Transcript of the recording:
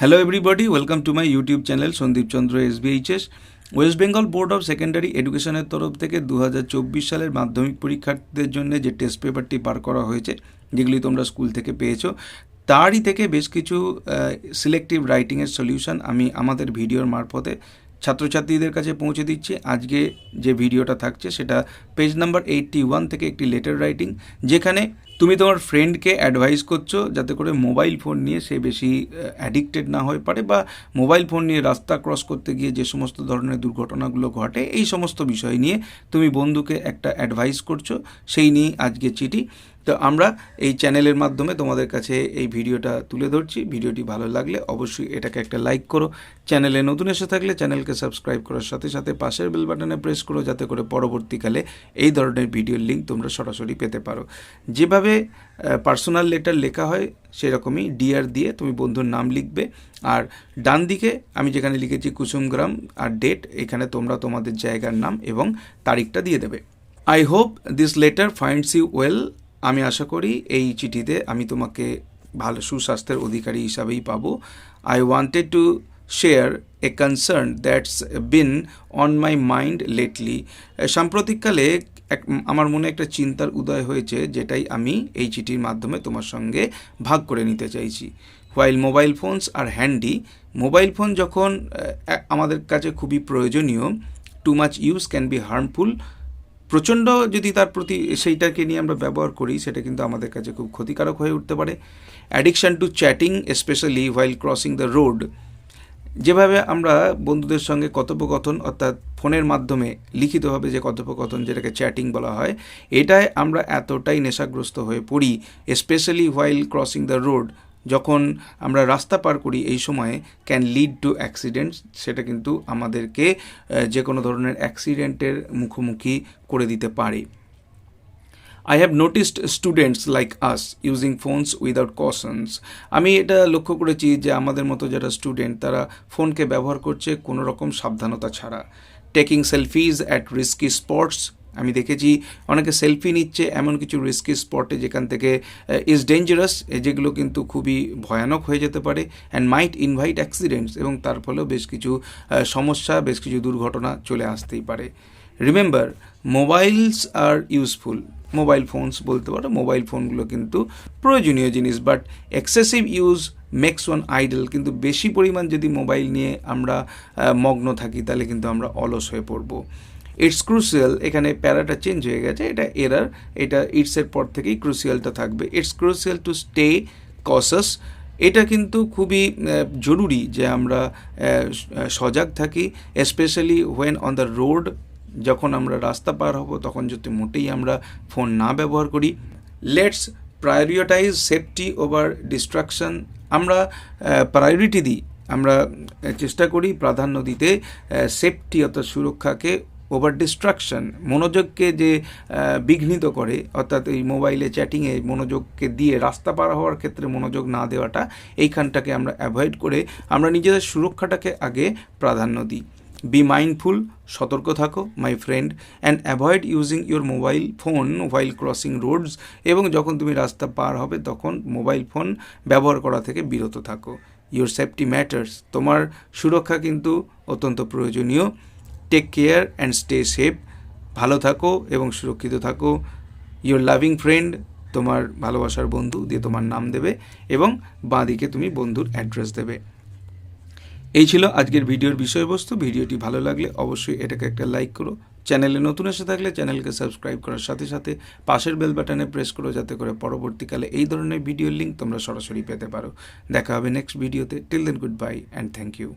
Hello everybody, welcome to my YouTube channel Sandeep Chandra SBHS. West Bengal board of secondary এডুকেশনের তরফ থেকে 2024 সালের মাধ্যমিক পরীক্ষার্থীদের জন্য যে টেস্ট পেপারটি পার করা হয়েছে, যেগুলি তোমরা স্কুল থেকে পেয়েছো, তারই থেকে বেশ কিছু সিলেক্টিভ রাইটিংয়ের সলিউশন আমি আমাদের ভিডিওর মারফতে ছাত্রছাত্রীদের কাছে পৌঁছে দিচ্ছি। আজকে যে ভিডিওটা থাকছে সেটা পেজ নাম্বার 81 থেকে একটি লেটার রাইটিং, যেখানে তুমি তোমার ফ্রেন্ডকে অ্যাডভাইস করছো যাতে করে মোবাইল ফোন নিয়ে সে বেশি অ্যাডিক্টেড না হয়ে পারে, বা মোবাইল ফোন নিয়ে রাস্তা ক্রস করতে গিয়ে যে সমস্ত ধরনের দুর্ঘটনাগুলো ঘটে, এই সমস্ত বিষয় নিয়ে তুমি বন্ধুকে একটা অ্যাডভাইস করছো, সেই নিয়ে আজকে চিঠি। তো আমরা এই চ্যানেলের মাধ্যমে তোমাদের কাছে এই ভিডিওটা তুলে ধরছি। ভিডিওটি ভালো লাগলে অবশ্যই এটাকে একটা লাইক করো। চ্যানেলে নতুন এসে থাকলে চ্যানেলকে সাবস্ক্রাইব করার সাথে সাথে পাশের বেল বাটনে প্রেস করো, যাতে করে পরবর্তীকালে এই ধরনের ভিডিওর লিঙ্ক তোমরা সরাসরি পেতে পারো। যেভাবে পার্সোনাল লেটার লেখা হয় সেরকমই ডিয়ার দিয়ে তুমি বন্ধুর নাম লিখবে, আর ডান দিকে আমি যেখানে লিখেছি কুসুমগ্রাম আর ডেট, এখানে তোমরা তোমাদের জায়গার নাম এবং তারিখটা দিয়ে দেবে। I hope this letter finds you well. আমি আশা করি এই চিঠিতে আমি তোমাকে ভালো সুস্বাস্থ্যের অধিকারী হিসাবেই পাবো। I wanted to share A concern that's bin on my mind lately. সাম্প্রতিককালে আমার মনে একটা চিন্তার উদয় হয়েছে, যেটাই আমি এই চিঠির মাধ্যমে তোমার সঙ্গে ভাগ করে নিতে চাইছি। হোয়াইল মোবাইল ফোনস আর হ্যান্ডি, মোবাইল ফোন যখন আমাদের কাছে খুবই প্রয়োজনীয়, too much use can be harmful. প্রচণ্ড যদি তার প্রতি সেইটাকে নিয়ে আমরা ব্যবহার করি, সেটা কিন্তু আমাদের কাছে খুব ক্ষতিকারক হয়ে উঠতে পারে। Addiction to chatting specially while crossing the road, যেভাবে আমরা বন্ধুদের সঙ্গে কথোপকথন, অর্থাৎ ফোনের মাধ্যমে লিখিতভাবে যে কথোপকথন, যেটাকে চ্যাটিং বলা হয়, এটায় আমরা এতটাই নেশাগ্রস্ত হয়ে পড়ি, specially while crossing the road, যখন আমরা রাস্তা পার করি, এই সময়ে ক্যান লিড টু অ্যাক্সিডেন্টস, সেটা কিন্তু আমাদেরকে যে কোনো ধরনের অ্যাক্সিডেন্টের মুখোমুখি করে দিতে পারে। I have noticed students like us using phones without cautions. আমি এটা লক্ষ্য করেছি যে আমাদের মতো যারা স্টুডেন্ট, তারা ফোনকে ব্যবহার করছে কোনো রকম সাবধানতা ছাড়া। Taking selfish at risky spots, আমি দেখেছি অনেকে সেলফি নিচ্ছে এমন কিছু রিস্কি স্পটে যেখান থেকে ইজ ডেঞ্জারাস, যেগুলো কিন্তু খুবই ভয়ানক হয়ে যেতে পারে, অ্যান্ড মাইট ইনভাইট অ্যাক্সিডেন্টস, এবং তার ফলেও বেশ কিছু সমস্যা, বেশ কিছু দুর্ঘটনা চলে আসতেই পারে। Remember, mobiles are useful, mobile phones বলতে পারো, মোবাইল ফোনগুলো কিন্তু প্রয়োজনীয় জিনিস, but excessive use makes one idle, কিন্তু বেশি পরিমাণ যদি মোবাইল নিয়ে আমরা মগ্ন থাকি, তাহলে কিন্তু আমরা অলস হয়ে পড়বো। ইটস ক্রুশিয়াল, এখানে প্যারাটা চেঞ্জ হয়ে গেছে, এটা এরার, এটা ইটসের পর থেকেই ক্রুশিয়ালটা থাকবে। It's crucial to stay cautious, এটা কিন্তু খুবই জরুরি যে আমরা সজাগ থাকি, specially when on the road, যখন আমরা রাস্তা পার হব তখন যদি মোটেই আমরা ফোন না ব্যবহার করি। Let's prioritise safety over distraction, আমরা প্রায়োরিটি দিই, আমরা চেষ্টা করি প্রাধান্য দিতে সেফটি অর্থাৎ সুরক্ষাকে ওভার ডিস্ট্রাকশন, মনোযোগকে যে বিঘ্নিত করে, অর্থাৎ এই মোবাইলে চ্যাটিংয়ে মনোযোগকে দিয়ে রাস্তা পার হওয়ার ক্ষেত্রে মনোযোগ না দেওয়াটা, এইখানটাকে আমরা অ্যাভয়েড করে আমরা নিজেদের সুরক্ষাটাকে আগে প্রাধান্য দিই। বি মাইন্ডফুল, সতর্ক থাকো my friend, and avoid using your mobile phone while crossing roads, এবং যখন তুমি রাস্তা পার হবে তখন মোবাইল ফোন ব্যবহার করা থেকে বিরত থাকো। ইউর সেফটি ম্যাটার্স, তোমার সুরক্ষা কিন্তু অত্যন্ত প্রয়োজনীয়। Take care and stay safe, ভালো থাকো এবং সুরক্ষিত থাকো। ইউর লাভিং ফ্রেন্ড, তোমার ভালোবাসার বন্ধু দিয়ে তোমার নাম দেবে, এবং বাঁদিকে তুমি বন্ধুর অ্যাড্রেস দেবে। এই ছিল আজকের ভিডিওর বিষয়বস্তু। ভিডিওটি ভালো লাগলে অবশ্যই এটাকে একটা লাইক করো। চ্যানেলে নতুন এসে থাকলে চ্যানেলকে সাবস্ক্রাইব করার সাথে সাথে পাশের বেল বাটনে প্রেস করো, যাতে করে পরবর্তীকালে এই ধরনের ভিডিওর লিঙ্ক তোমরা সরাসরি পেতে পারো। দেখা হবে নেক্সট ভিডিওতে। Till then, good bye and thank you.